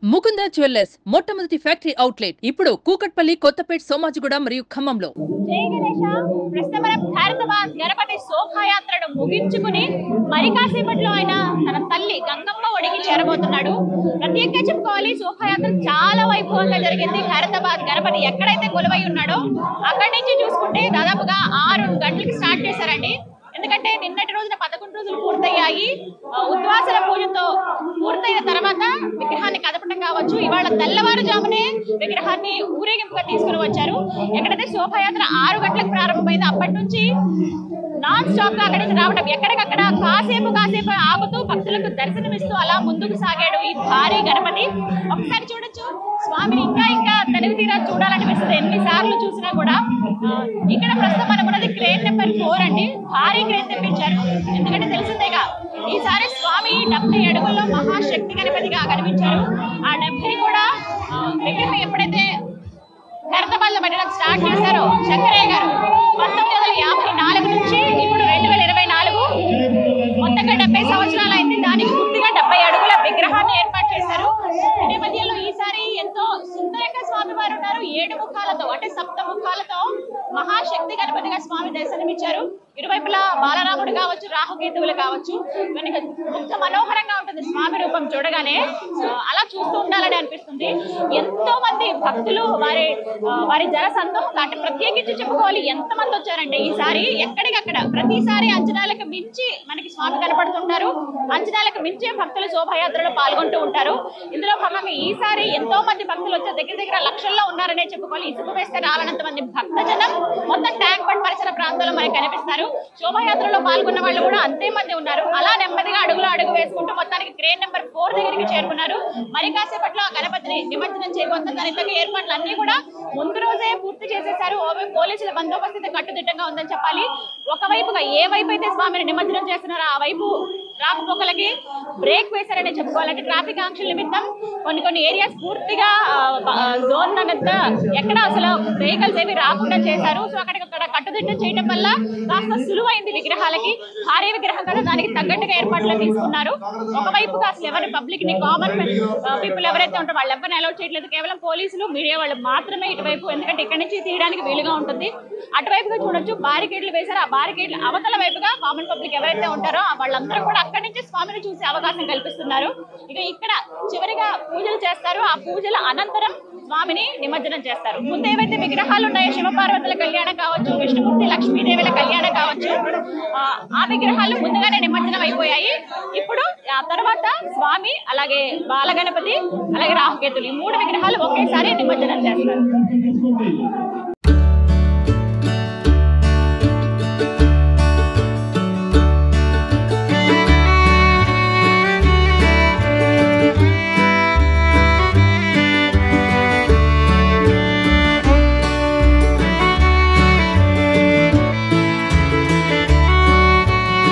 Mukunda jewellers మొట్టమొదటి factory outlet ఇప్పుడు కూకట్పల్లి, కొత్తపేట్, సోమాజిగూడ మరియు ఖమ్మంలో. జై గణేశ. ప్రస్తుతం భారతబాద్ గణపతి శోభాయాత్రను ముగించుకుని మరి కాసేపట్లో ఆయన తన తల్లి గంగమ్మ ఒడికి చేరబోతున్నాడు. ప్రత్యేకంగా చెప్పుకోవాలి, శోభాయాత్ర చాలా వైభవంగా జరిగింది. భారతబాద్ గణపతి ఎక్కడైతే కొలువై ఉన్నాడో అక్కడి నుంచి చూసుకుంటే దాదాపుగా 6 గంటలకు స్టార్ట్ చేశారండి. ఎందుకంటే నిన్నటి రోజున 11 రోజులు పూర్తయ్యాయి. ఉద్వాసన పూజతో పూర్తయిన తర్వాత విగ్రహాన్ని కదపడం కావచ్చు, ఇవాళ తెల్లవారుజామునే విగ్రహాన్ని ఊరేగింపుగా తీసుకుని వచ్చారు. ఎక్కడైతే శోభాయాత్ర 6 గంటలకు ప్రారంభమైంది అప్పటి నుంచి నాన్ స్టాప్ గా అక్కడి నుంచి రావడం, ఎక్కడికక్కడ కాసేపు ఆగుతూ భక్తులకు దర్శనమిస్తూ అలా ముందుకు సాగాడు ఈ భారీ గణపతి. ఒకసారి చూడొచ్చు, స్వామిని ఇంకా తనివి తీరా చూడాలనిపిస్తుంది ఎన్నిసార్లు చూసినా కూడా. ఇక్కడ ప్రస్తుతం మనం ఉన్నది క్రేన్ నెంబర్ 4 అండి. భారీ క్రేన్ తెప్పించారు, ఎందుకంటే తెలిసిందేగా ఈసారి స్వామి 70 అడుగుల్లో మహాశక్తి గణపతిగా కనిపించారు. ఆ 70 కూడా విగ్రహం ఎప్పుడైతే భారతబాద్ లో పెట్టడం స్టార్ట్ చేశారో శంకరయ్య గారు 1954 నుంచి ఇప్పుడు 2024 మొత్తంగా 70 సంవత్సరాలు అయింది. దానికి పూర్తిగా 70 అడుగుల విగ్రహాన్ని ఏర్పాటు చేశారు. ఈ నేపథ్యంలో ఈసారి ఎంతో సుందరంగా స్వామి వారు ఉన్నారు. 7 ముఖాలతో అంటే సప్త ముఖాలతో మహాశక్తి గణపతిగా స్వామి దర్శనమిచ్చారు. ఇరువైపులా బాలరాముడు కావచ్చు, రాహుకేతువులు కావచ్చు, కనుక ముక్త మనోహరంగా ఉంటుంది స్వామి రూపం చూడగానే. అలా చూస్తూ ఉండాలని అనిపిస్తుంది. ఎంతో మంది భక్తులు వారి జన సందోహం అంటే ప్రత్యేకించి చెప్పుకోవాలి ఎంతమంది వచ్చారంటే ఈసారి ఎక్కడికక్కడ ప్రతిసారి అంచనాలకు మించి మనకి స్వామి కనపడుతుంటారు. అంచనాలకు మించే భక్తులు శోభాయాత్రలో పాల్గొంటూ ఉంటారు. ఇందులో భాగంగా ఈసారి ఎంతో మంది భక్తులు వచ్చే దగ్గర లక్షల్లో ఉన్నారనే చెప్పుకోవాలి. ఇసుక వేస్తే రాలనంత మంది భక్తజనం మొత్తం ట్యాంక్ బండ్ పరిసర ప్రాంతాల్లో మనకి కనిపిస్తారు. శోభాయాత్రలో పాల్గొన్న వాళ్ళు కూడా అంతే మంది ఉన్నారు. అలా నెమ్మదిగా అడుగు వేసుకుంటూ మొత్తానికి క్రేన్ నెంబర్ 4 దగ్గరికి చేరుకున్నారు. మరి కాసేపట్లో ఆ గణపతిని నిమజ్జనం చేయబోతున్న దానికి ఏర్పాట్లు అన్ని కూడా ముందు రోజే పూర్తి చేసేశారు. ఓవైపు పోలీసుల బందోబస్తు కట్టుదిట్టంగా ఉందని చెప్పాలి. ఒకవైపుగా ఏ వైపు అయితే స్వామిని నిమజ్జనం చేస్తున్నారో ఆ వైపు రాకపోకలకి బ్రేక్ వేశారనే చెప్పుకోవాలంటే ట్రాఫిక్ ఆంక్షల నిమిత్తం కొన్ని ఏరియాస్ పూర్తిగా జోన్ అంతా ఎక్కడ అసలు వెహికల్స్ ఏవి రాకుండా చేశారు. సో అక్కడ కట్టుదిట్టం చేయడం వల్ల కాస్త సులువైంది విగ్రహాలకి. భారీ విగ్రహం కదా, దానికి తగ్గట్టుగా ఏర్పాట్లు తీసుకున్నారు. ఒకవైపుగా అసలు ఎవరి పబ్లిక్ ని కామన్ పీపుల్ ఎవరైతే ఉంటారో వాళ్ళు ఎవరిని అలౌ చేయట్లేదు. కేవలం పోలీసులు, మీడియా వాళ్ళు మాత్రమే ఇటువైపు, ఎందుకంటే ఇక్కడి నుంచి తీయడానికి వీలుగా ఉంటుంది. అటువైపుగా చూడొచ్చు బారికేడ్లు వేశారు. ఆ బారికేడ్లు అవతల వైపుగా కామన్ పబ్లిక్ ఎవరైతే ఉంటారో వాళ్ళందరూ కూడా అక్కడి నుంచి స్వామిని చూసే అవకాశం కల్పిస్తున్నారు. ఇక ఇక్కడ చివరిగా పూజలు చేస్తారు. ఆ పూజల అనంతరం స్వామిని నిమజ్జనం చేస్తారు. ముందు ఏవైతే విగ్రహాలు ఉన్నాయో శివపార్వతుల కళ్యాణం కావచ్చు, విష్ణుమూర్తి లక్ష్మీదేవుల కళ్యాణం కావచ్చు, ఆ విగ్రహాలు ముందుగానే నిమజ్జనం అయిపోయాయి. ఇప్పుడు ఆ తర్వాత స్వామి, అలాగే బాలగణపతి, అలాగే రాహుకేతులు, ఈ 3 విగ్రహాలు ఒకేసారి నిమజ్జనం చేస్తారు.